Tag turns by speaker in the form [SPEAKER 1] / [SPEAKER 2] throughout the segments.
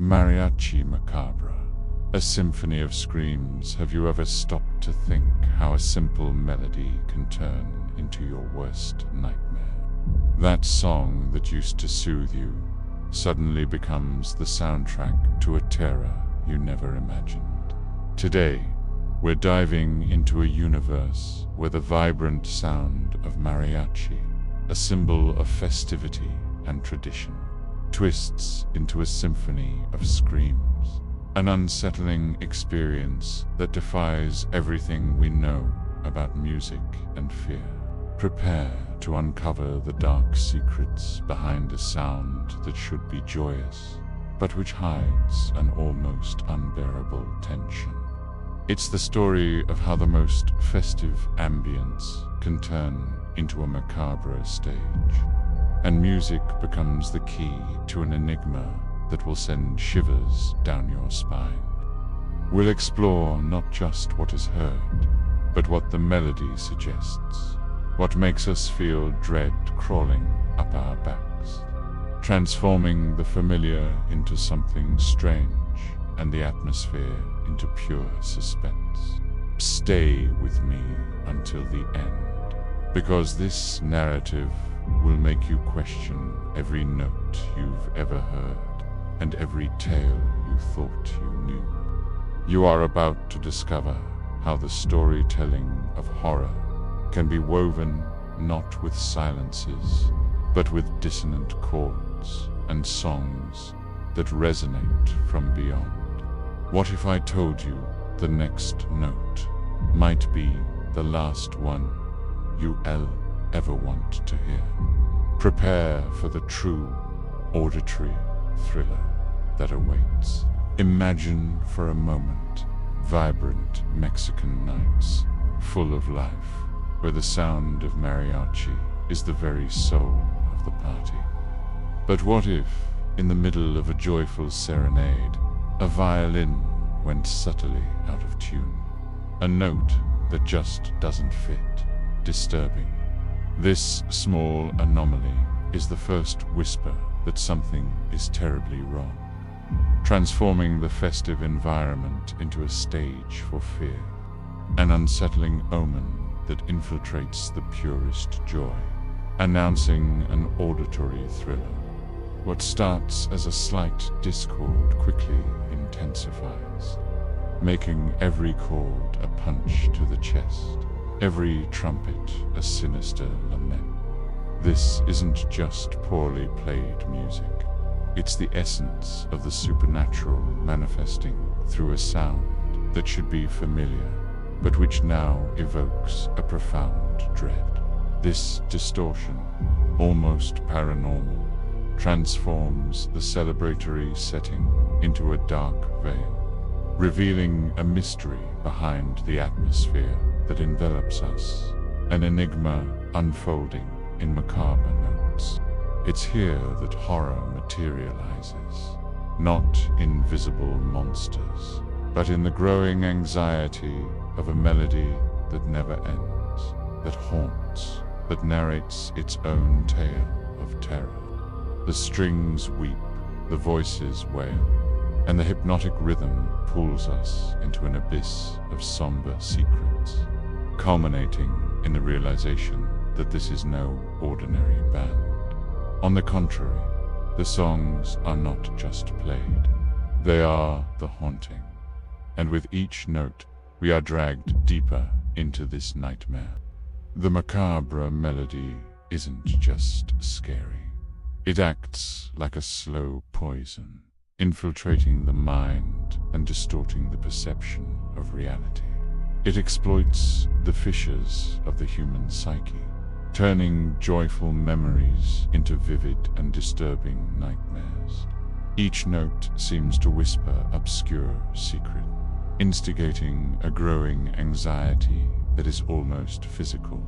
[SPEAKER 1] Mariachi Macabre, a symphony of screams. Have you ever stopped to think how a simple melody can turn into your worst nightmare? That song that used to soothe you suddenly becomes the soundtrack to a terror you never imagined. Today, we're diving into a universe where the vibrant sound of mariachi, a symbol of festivity and tradition, twists into a symphony of screams, an unsettling experience that defies everything we know about music and fear. Prepare to uncover the dark secrets behind a sound that should be joyous, but which hides an almost unbearable tension. It's the story of how the most festive ambience can turn into a macabre stage, and music becomes the key to an enigma that will send shivers down your spine. We'll explore not just what is heard, but what the melody suggests, what makes us feel dread crawling up our backs, transforming the familiar into something strange and the atmosphere into pure suspense. Stay with me until the end, because this narrative will make you question every note you've ever heard and every tale you thought you knew. You are about to discover how the storytelling of horror can be woven not with silences, but with dissonant chords and songs that resonate from beyond. What if I told you the next note might be the last one you'll ever want to hear? Prepare for the true auditory thriller that awaits. Imagine for a moment vibrant Mexican nights full of life, where the sound of mariachi is the very soul of the party. But what if, in the middle of a joyful serenade, a violin went subtly out of tune? A note that just doesn't fit, disturbing. This small anomaly is the first whisper that something is terribly wrong, transforming the festive environment into a stage for fear, an unsettling omen that infiltrates the purest joy, announcing an auditory thriller. What starts as a slight discord quickly intensifies, making every chord a punch to the chest, every trumpet a sinister lament. This isn't just poorly played music. It's the essence of the supernatural manifesting through a sound that should be familiar, but which now evokes a profound dread. This distortion, almost paranormal, transforms the celebratory setting into a dark veil, revealing a mystery behind the atmosphere that envelops us, an enigma unfolding in macabre notes. It's here that horror materializes, not in visible monsters, but in the growing anxiety of a melody that never ends, that haunts, that narrates its own tale of terror. The strings weep, the voices wail, and the hypnotic rhythm pulls us into an abyss of somber secrets, culminating in the realization that this is no ordinary band. On the contrary, the songs are not just played, they are the haunting, and with each note we are dragged deeper into this nightmare. The macabre melody isn't just scary. It acts like a slow poison, infiltrating the mind and distorting the perception of reality. It exploits the fissures of the human psyche, turning joyful memories into vivid and disturbing nightmares. Each note seems to whisper obscure secret, instigating a growing anxiety that is almost physical,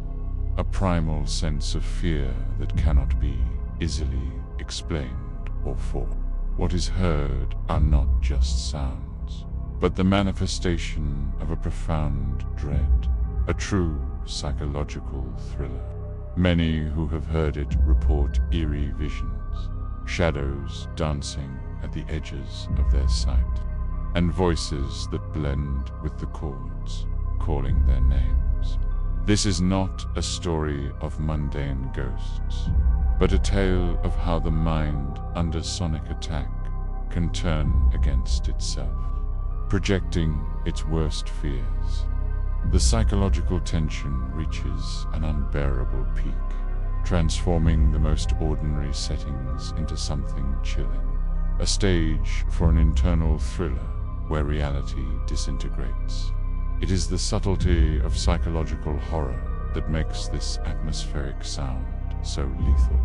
[SPEAKER 1] a primal sense of fear that cannot be easily explained or fought. What is heard are not just sounds, but the manifestation of a profound dread, a true psychological thriller. Many who have heard it report eerie visions, shadows dancing at the edges of their sight, and voices that blend with the chords, calling their names. This is not a story of mundane ghosts, but a tale of how the mind, under sonic attack, can turn against itself, projecting its worst fears. The psychological tension reaches an unbearable peak, transforming the most ordinary settings into something chilling, a stage for an internal thriller where reality disintegrates. It is the subtlety of psychological horror that makes this atmospheric sound so lethal.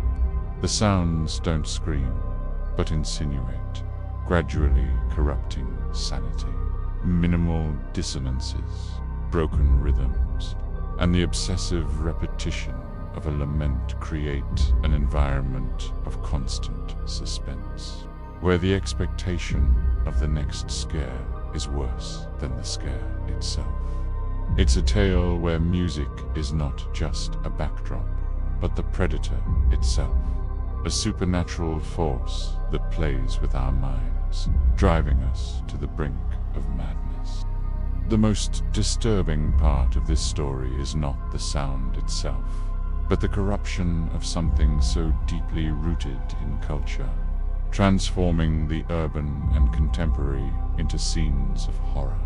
[SPEAKER 1] The sounds don't scream, but insinuate, gradually corrupting sanity. Minimal dissonances, broken rhythms, and the obsessive repetition of a lament create an environment of constant suspense, where the expectation of the next scare is worse than the scare itself. It's a tale where music is not just a backdrop, but the predator itself, a supernatural force that plays with our minds, driving us to the brink of madness. The most disturbing part of this story is not the sound itself, but the corruption of something so deeply rooted in culture, transforming the urban and contemporary into scenes of horror.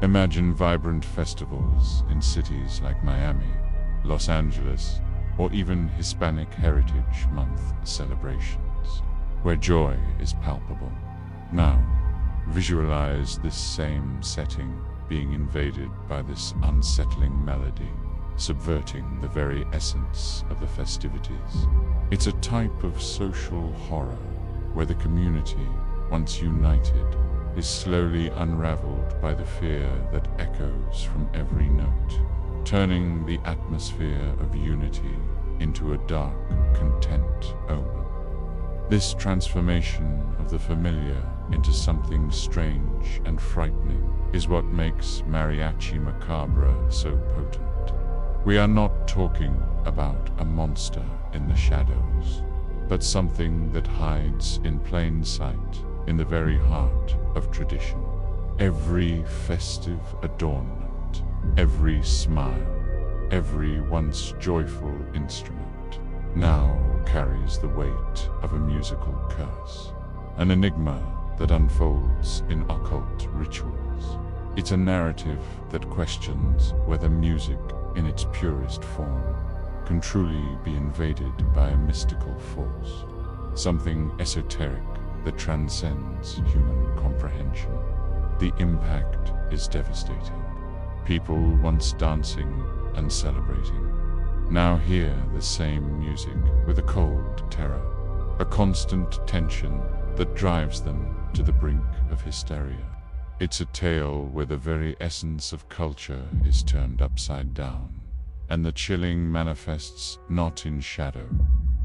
[SPEAKER 1] Imagine vibrant festivals in cities like Miami, Los Angeles, or even Hispanic Heritage Month celebrations, where joy is palpable. Now, visualize this same setting being invaded by this unsettling melody, subverting the very essence of the festivities. It's a type of social horror where the community, once united, is slowly unraveled by the fear that echoes from every note, turning the atmosphere of unity into a dark content omen. This transformation of the familiar into something strange and frightening is what makes Mariachi Macabre so potent. We are not talking about a monster in the shadows, but something that hides in plain sight in the very heart of tradition. Every festive adornment, every smile, every once joyful instrument now carries the weight of a musical curse, an enigma that unfolds in occult rituals. It's a narrative that questions whether music, in its purest form, can truly be invaded by a mystical force, something esoteric that transcends human comprehension. The impact is devastating. People once dancing and celebrating now hear the same music with a cold terror, a constant tension that drives them to the brink of hysteria. It's a tale where the very essence of culture is turned upside down, and the chilling manifests not in shadow,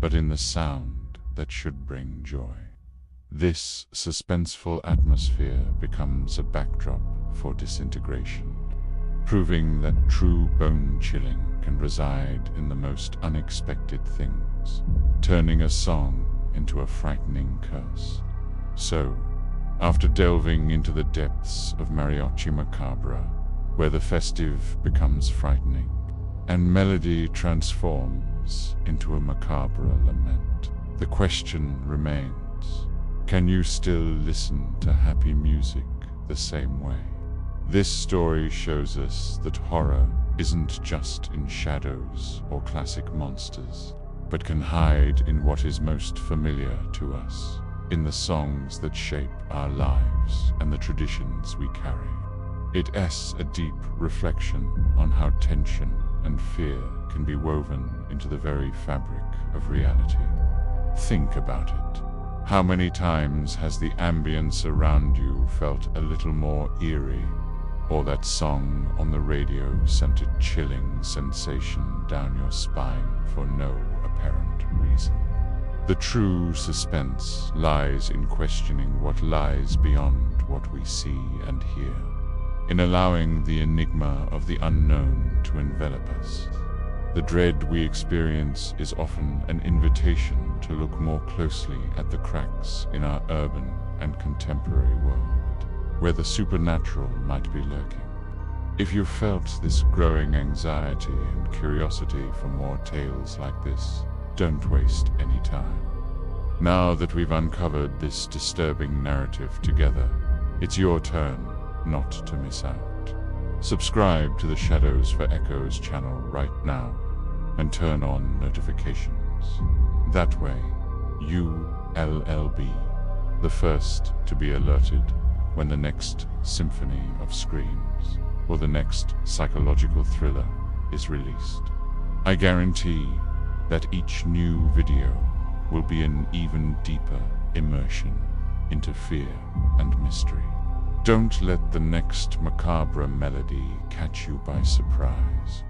[SPEAKER 1] but in the sound that should bring joy. This suspenseful atmosphere becomes a backdrop for disintegration, proving that true bone-chilling can reside in the most unexpected things, turning a song into a frightening curse. So, after delving into the depths of Mariachi Macabre, where the festive becomes frightening, and melody transforms into a macabre lament, the question remains: can you still listen to happy music the same way? This story shows us that horror isn't just in shadows or classic monsters, but can hide in what is most familiar to us, in the songs that shape our lives and the traditions we carry. It's a deep reflection on how tension and fear can be woven into the very fabric of reality. Think about it. How many times has the ambience around you felt a little more eerie, or that song on the radio sent a chilling sensation down your spine for no apparent reason? The true suspense lies in questioning what lies beyond what we see and hear, in allowing the enigma of the unknown to envelop us. The dread we experience is often an invitation to look more closely at the cracks in our urban and contemporary world, where the supernatural might be lurking. If you felt this growing anxiety and curiosity for more tales like this, don't waste any time. Now that we've uncovered this disturbing narrative together, it's your turn not to miss out. Subscribe to the Shadows for Echoes channel right now and turn on notifications. That way, you'll be the first to be alerted when the next symphony of screams or the next psychological thriller is released. I guarantee that each new video will be an even deeper immersion into fear and mystery. Don't let the next macabre melody catch you by surprise.